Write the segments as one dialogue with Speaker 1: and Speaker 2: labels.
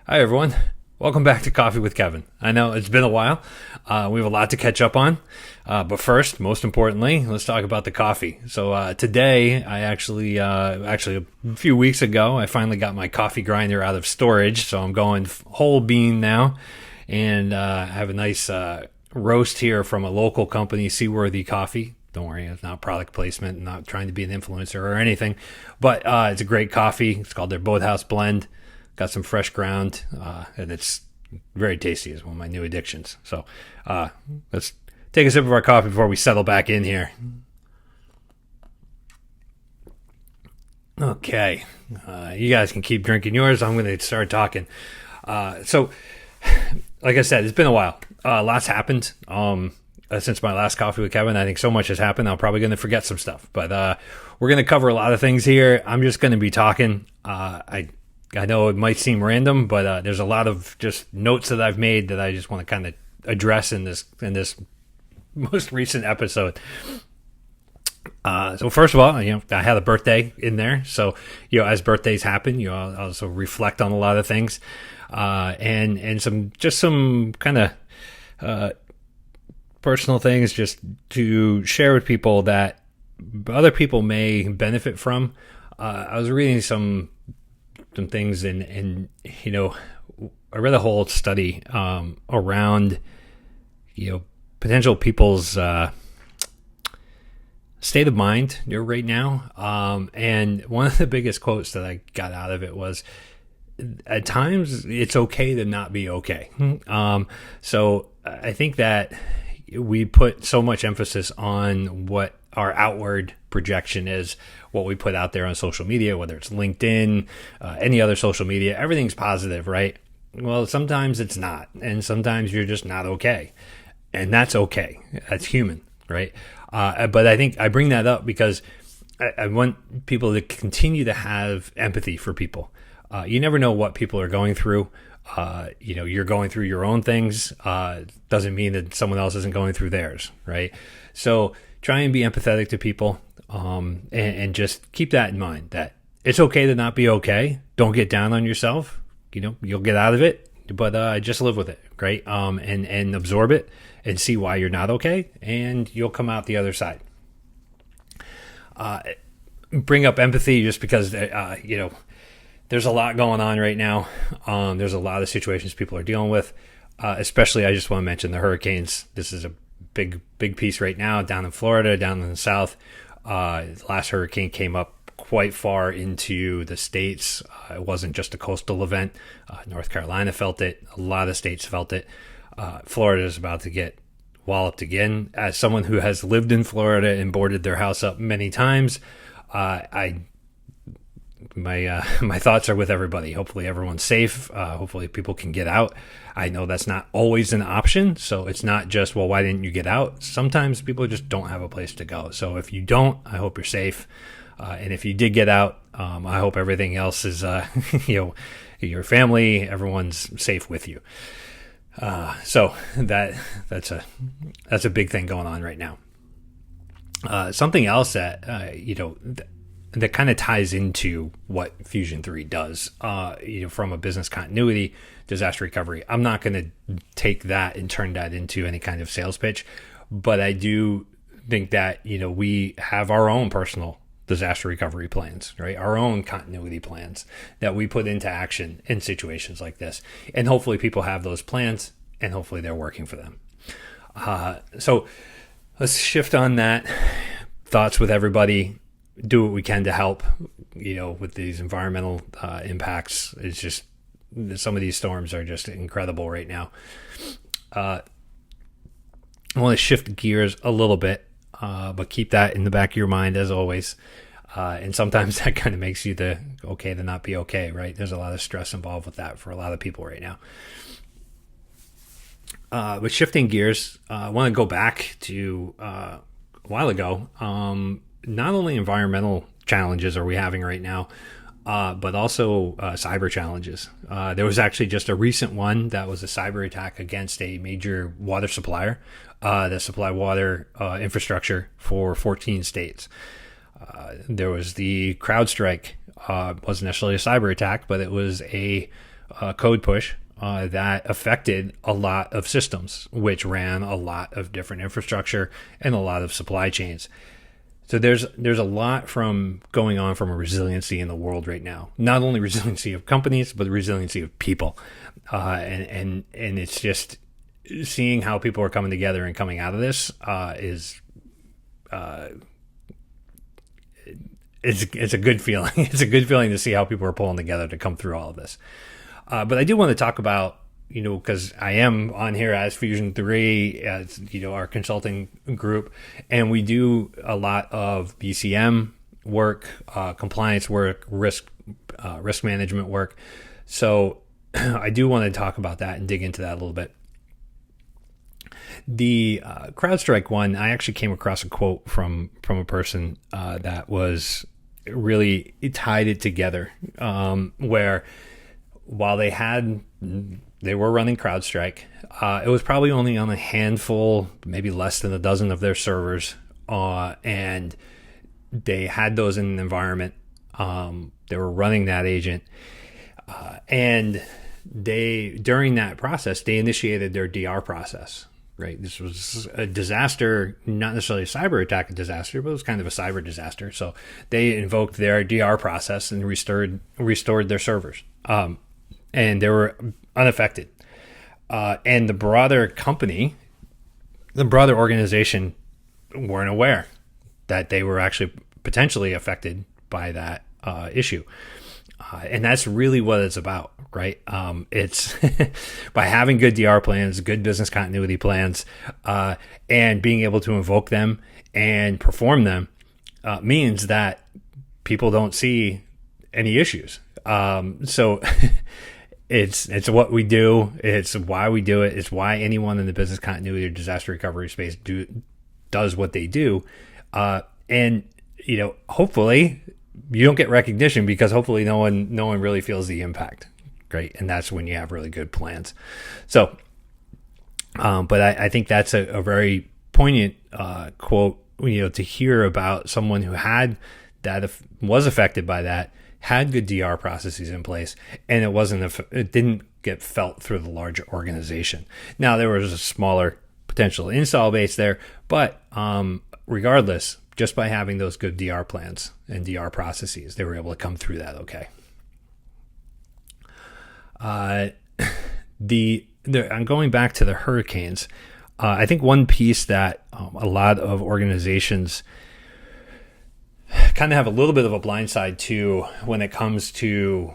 Speaker 1: Hi, everyone. Welcome back to Coffee with Kevin. I know it's been a while. We have a lot to catch up on. But first, most importantly, let's talk about the coffee. So today, I actually a few weeks ago, I finally got my coffee grinder out of storage. So I'm going whole bean now. And I have a nice roast here from a local company, Seaworthy Coffee. Don't worry, it's not product placement, not trying to be an influencer or anything. But it's a great coffee. It's called their Boathouse Blend. Got some fresh ground, and it's very tasty. It's one of my new addictions. So let's take a sip of our coffee before we settle back in here. Okay. You guys can keep drinking yours. I'm going to start talking. So, like I said, it's been a while. Lots happened since my last Coffee with Kevin. I think so much has happened. I'm probably going to forget some stuff. But we're going to cover a lot of things here. I'm just going to be talking. I know it might seem random, but there's a lot of just notes that I've made that I just want to kind of address in this most recent episode. So first of all, I had a birthday in there. So, as birthdays happen, I also reflect on a lot of things, and some kind of personal things just to share with people that other people may benefit from. I was reading some things and I read a whole study around potential people's state of mind right now, and one of the biggest quotes that I got out of it was, at times it's okay to not be okay. So I think that we put so much emphasis on what our outward projection is, what we put out there on social media, whether it's LinkedIn, any other social media. Everything's positive, right? Well, sometimes it's not, and sometimes you're just not okay, and that's okay. That's human, right? But I think I bring that up because I want people to continue to have empathy for people. You never know what people are going through. You're going through your own things. Doesn't mean that someone else isn't going through theirs, right? So try and be empathetic to people, and just keep that in mind, that it's okay to not be okay. Don't get down on yourself. You'll get out of it, but just live with it, right? And absorb it and see why you're not okay, and you'll come out the other side. Bring up empathy just because, there's a lot going on right now. There's a lot of situations people are dealing with, especially I just want to mention the hurricanes. This is a big piece right now down in Florida, down in the south. The last hurricane came up quite far into the states. It wasn't just a coastal event. North Carolina felt it. A lot of states felt it. Florida is about to get walloped again. As someone who has lived in Florida and boarded their house up many times, my thoughts are with everybody. Hopefully everyone's safe. Hopefully people can get out. I know that's not always an option. So it's not just, well, why didn't you get out? Sometimes people just don't have a place to go. So if you don't, I hope you're safe. And if you did get out, I hope everything else is, your family, everyone's safe with you. So that's a big thing going on right now. Something else that, that kind of ties into what Fusion 3 does, from a business continuity, disaster recovery. I'm not going to take that and turn that into any kind of sales pitch, but I do think that, we have our own personal disaster recovery plans, right? Our own continuity plans that we put into action in situations like this. And hopefully people have those plans, and hopefully they're working for them. So let's shift on that. Thoughts with everybody. Do what we can to help, with these environmental impacts. It's just, some of these storms are just incredible right now. I want to shift gears a little bit, but keep that in the back of your mind as always. And sometimes that kind of makes you okay to not be okay, right? There's a lot of stress involved with that for a lot of people right now. But shifting gears, I want to go back to a while ago. Not only environmental challenges are we having right now, but also cyber challenges. There was actually just a recent one that was a cyber attack against a major water supplier that supply water infrastructure for 14 states. There was the CrowdStrike. Wasn't necessarily a cyber attack, but it was a code push that affected a lot of systems, which ran a lot of different infrastructure and a lot of supply chains. So there's a lot from going on from a resiliency in the world right now. Not only resiliency of companies, but the resiliency of people, and it's just seeing how people are coming together and coming out of this is it's a good feeling. It's a good feeling to see how people are pulling together to come through all of this. But I do want to talk about, because I am on here as Fusion 3, as, our consulting group, and we do a lot of BCM work, compliance work, risk management work. So I do want to talk about that and dig into that a little bit. The CrowdStrike one, I actually came across a quote from a person that was really tied it together, where while they were running CrowdStrike, it was probably only on a handful, maybe less than a dozen of their servers, and they had those in an environment. They were running that agent, and during that process, they initiated their DR process. Right, this was a disaster, not necessarily a cyber attack disaster, but it was kind of a cyber disaster. So they invoked their DR process and restored their servers, and they were unaffected. And the broader company, the broader organization, weren't aware that they were actually potentially affected by that issue. And that's really what it's about, right? It's by having good DR plans, good business continuity plans, and being able to invoke them and perform them means that people don't see any issues. So it's what we do. It's why we do it. It's why anyone in the business continuity or disaster recovery space does what they do. And hopefully you don't get recognition because hopefully no one really feels the impact. Great. And that's when you have really good plans. So, but I think that's a very poignant quote, to hear about someone who was affected by that, had good DR processes in place, and it didn't get felt through the larger organization. Now there was a smaller potential install base there, but regardless, just by having those good DR plans and DR processes, they were able to come through that okay. I'm going back to the hurricanes. I think one piece that a lot of organizations kind of have a little bit of a blind side to when it comes to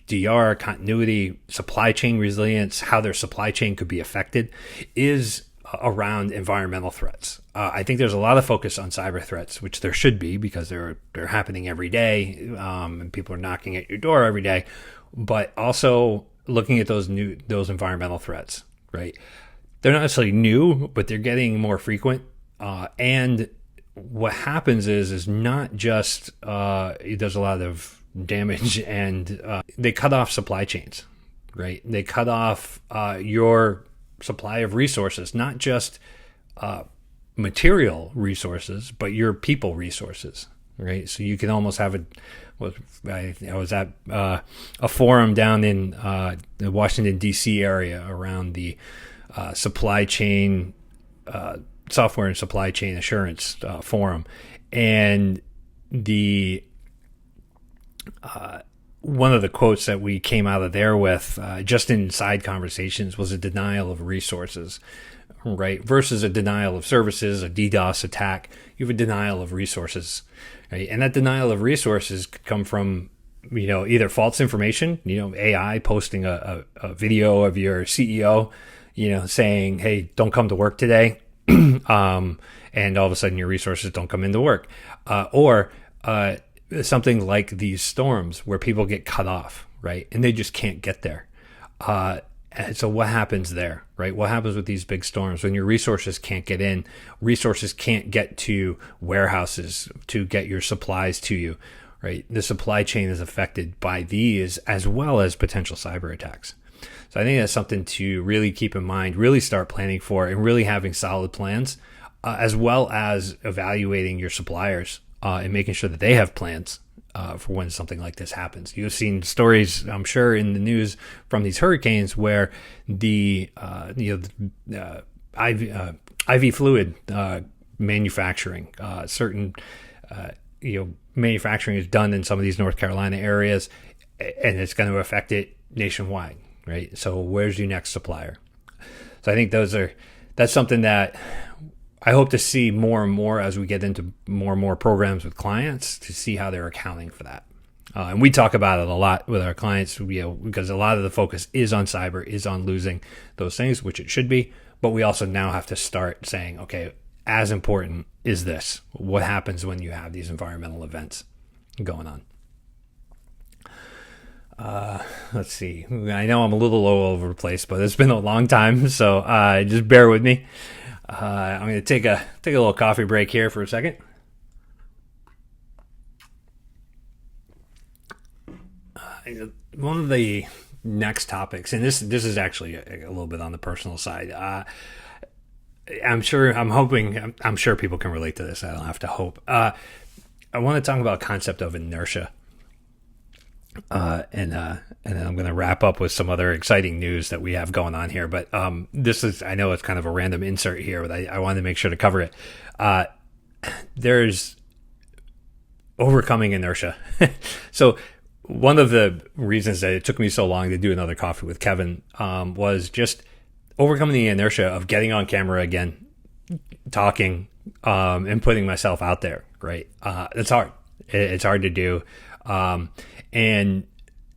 Speaker 1: DR, continuity, supply chain resilience, how their supply chain could be affected, is around environmental threats. I think there's a lot of focus on cyber threats, which there should be because they're happening every day, and people are knocking at your door every day. But also looking at those environmental threats, right? They're not necessarily new, but they're getting more frequent. And what happens is not just there's a lot of damage, and they cut off supply chains, right? They cut off your supply of resources, not just material resources, but your people resources, right? So you can almost have I was at a forum down in the Washington, D.C. area around the supply chain, software and supply chain assurance forum. And one of the quotes that we came out of there with, just in side conversations, was a denial of resources, right? Versus a denial of services, a DDoS attack. You have a denial of resources, right? And that denial of resources could come from, either false information, AI posting a video of your CEO, saying, hey, don't come to work today. And all of a sudden your resources don't come into work. Or something like these storms where people get cut off, right? And they just can't get there. And so what happens there, right? What happens with these big storms when your resources can't get in, resources can't get to warehouses to get your supplies to you, right? The supply chain is affected by these as well as potential cyber attacks. So I think that's something to really keep in mind, really start planning for, and really having solid plans, as well as evaluating your suppliers and making sure that they have plans for when something like this happens. You've seen stories, I'm sure, in the news from these hurricanes where the IV fluid manufacturing, certain manufacturing is done in some of these North Carolina areas, and it's going to affect it nationwide, right? So where's your next supplier? So I think that's something that I hope to see more and more as we get into more and more programs with clients to see how they're accounting for that. And we talk about it a lot with our clients, because a lot of the focus is on cyber, is on losing those things, which it should be. But we also now have to start saying, okay, as important is this? What happens when you have these environmental events going on? Let's see. I know I'm a little all over the place, but it's been a long time, so just bear with me. I'm going to take a little coffee break here for a second. One of the next topics, and this is actually a little bit on the personal side. I'm sure people can relate to this. I don't have to hope. I want to talk about concept of inertia. And then I'm going to wrap up with some other exciting news that we have going on here. But this is, I know it's kind of a random insert here, but I wanted to make sure to cover it. There's overcoming inertia. So one of the reasons that it took me so long to do another coffee with Kevin was just overcoming the inertia of getting on camera again, talking, and putting myself out there. Right? It's hard. It's hard to do. And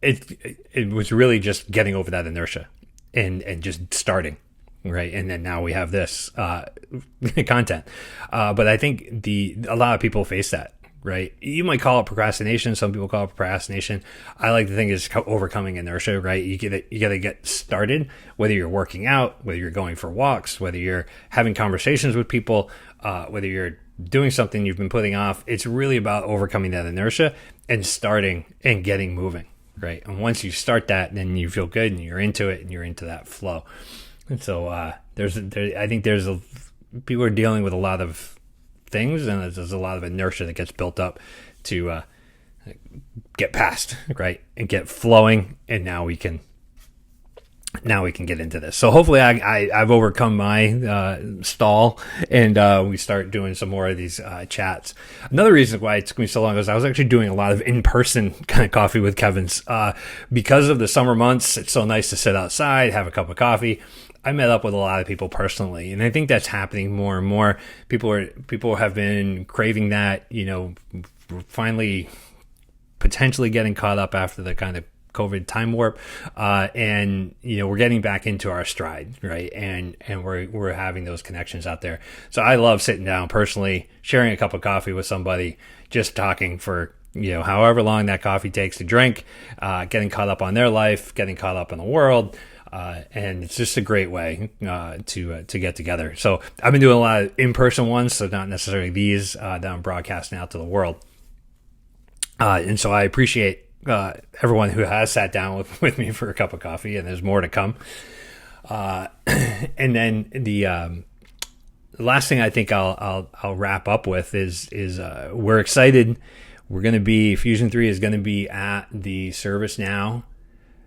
Speaker 1: it was really just getting over that inertia and just starting, right? And then now we have this content. But I think a lot of people face that, right? You might call it procrastination. Some people call it procrastination. I like to think it's overcoming inertia, right? You got to get started, whether you're working out, whether you're going for walks, whether you're having conversations with people, whether you're doing something you've been putting off. It's really about overcoming that inertia and starting and getting moving, right? And once you start that, then you feel good and you're into it and you're into that flow. And so I think people are dealing with a lot of things, and there's a lot of inertia that gets built up to get past, right, and get flowing. And now we can get into this. So hopefully I've overcome my stall, and we start doing some more of these chats. Another reason why it took me so long is I was actually doing a lot of in-person kind of coffee with Kevin's. Because of the summer months, it's so nice to sit outside, have a cup of coffee. I met up with a lot of people personally, and I think that's happening more and more. People have been craving that, finally potentially getting caught up after the kind of COVID time warp, and we're getting back into our stride, right? And we're having those connections out there. So I love sitting down personally, sharing a cup of coffee with somebody, just talking for however long that coffee takes to drink, getting caught up on their life, getting caught up in the world. And it's just a great way to get together. So I've been doing a lot of in-person ones, so not necessarily these that I'm broadcasting out to the world. And so I appreciate everyone who has sat down with me for a cup of coffee, and there's more to come. And then the last thing I think I'll wrap up with is we're excited. We're going to be, Fusion 3 is going to be at the ServiceNow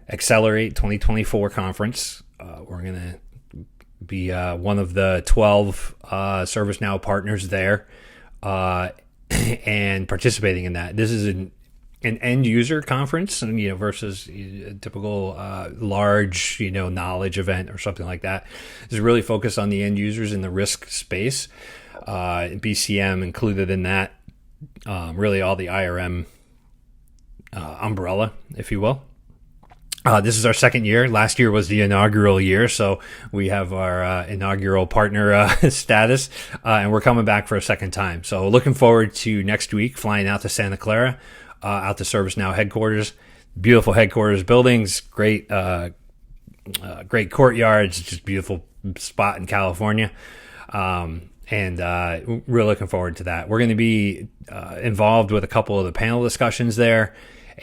Speaker 1: Accelerate 2024 conference. We're going to be one of the 12 ServiceNow partners there and participating in that. This is an end user conference, versus a typical large, knowledge event or something like that. It's really focused on the end users in the risk space. BCM included in that, really all the IRM umbrella, if you will. This is our second year. Last year was the inaugural year, so we have our inaugural partner status, and we're coming back for a second time. So looking forward to next week, flying out to Santa Clara, out to ServiceNow headquarters. Beautiful headquarters buildings, great courtyards, just beautiful spot in California. And we're looking forward to that. We're going to be involved with a couple of the panel discussions there.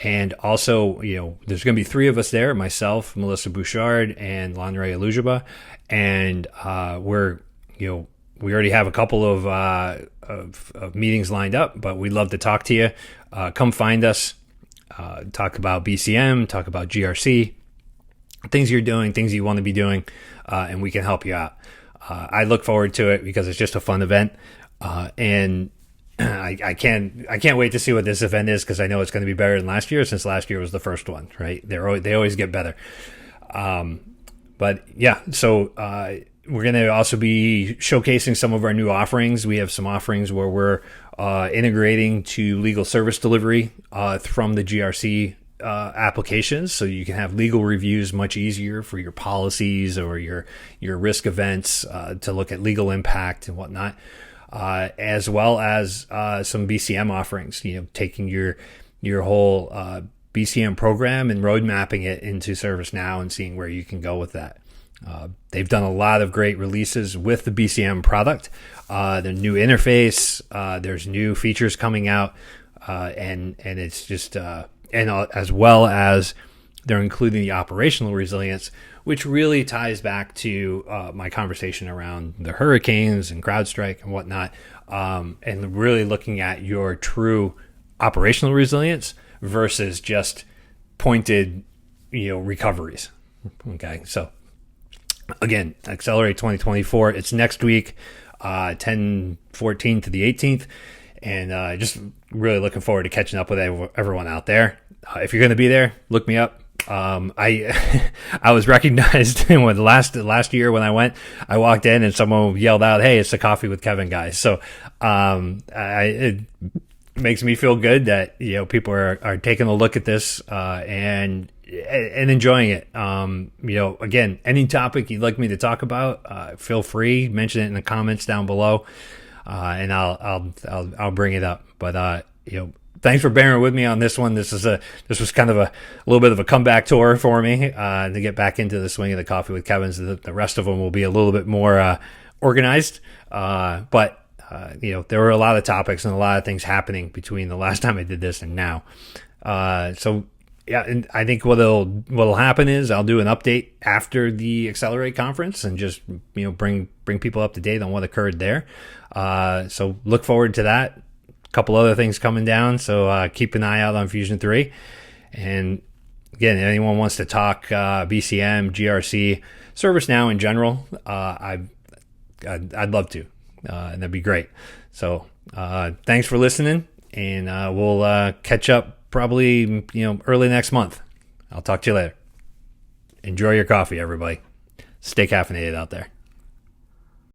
Speaker 1: And also, there's going to be three of us there, myself, Melissa Bouchard, and Lanre Alujiba. And we already have a couple of meetings lined up, but we'd love to talk to you. come find us. Talk about BCM, talk about GRC, things you're doing, things you want to be doing, and we can help you out. I look forward to it because it's just a fun event, and I can't wait to see what this event is, because I know it's going to be better than last year, since last year was the first one, right? They always get better. But yeah, so we're going to also be showcasing some of our new offerings. We have some offerings where we're integrating to legal service delivery from the GRC applications, so you can have legal reviews much easier for your policies or your risk events, to look at legal impact and whatnot, as well as some BCM offerings. Taking your whole BCM program and road mapping it into ServiceNow and seeing where you can go with that. They've done a lot of great releases with the BCM product. The new interface, there's new features coming out, and it's just and as well as they're including the operational resilience, which really ties back to my conversation around the hurricanes and CrowdStrike and whatnot, and really looking at your true operational resilience versus just pointed, recoveries. Okay, so again, Accelerate 2024. It's next week, 10/14 to the 18th, and just really looking forward to catching up with everyone out there. If you're going to be there, look me up. I was recognized when last year when I went. I walked in and someone yelled out, "Hey, it's the Coffee with Kevin guys." So it makes me feel good that people are taking a look at this and enjoying it. Again, any topic you'd like me to talk about, feel free, mention it in the comments down below, and I'll bring it up. But thanks for bearing with me on this one. This was kind of a little bit of a comeback tour for me to get back into the swing of the Coffee with Kevin's. The rest of them will be a little bit more organized, but there were a lot of topics and a lot of things happening between the last time I did this and now. So yeah, and I think what'll happen is I'll do an update after the Accelerate conference and just bring people up to date on what occurred there. So look forward to that. A couple other things coming down, so keep an eye out on Fusion 3. And again, if anyone wants to talk BCM, GRC, ServiceNow in general, I'd love to, and that'd be great. So thanks for listening, and we'll catch up probably early next month. I'll talk to you later. Enjoy your coffee, everybody. Stay caffeinated out there.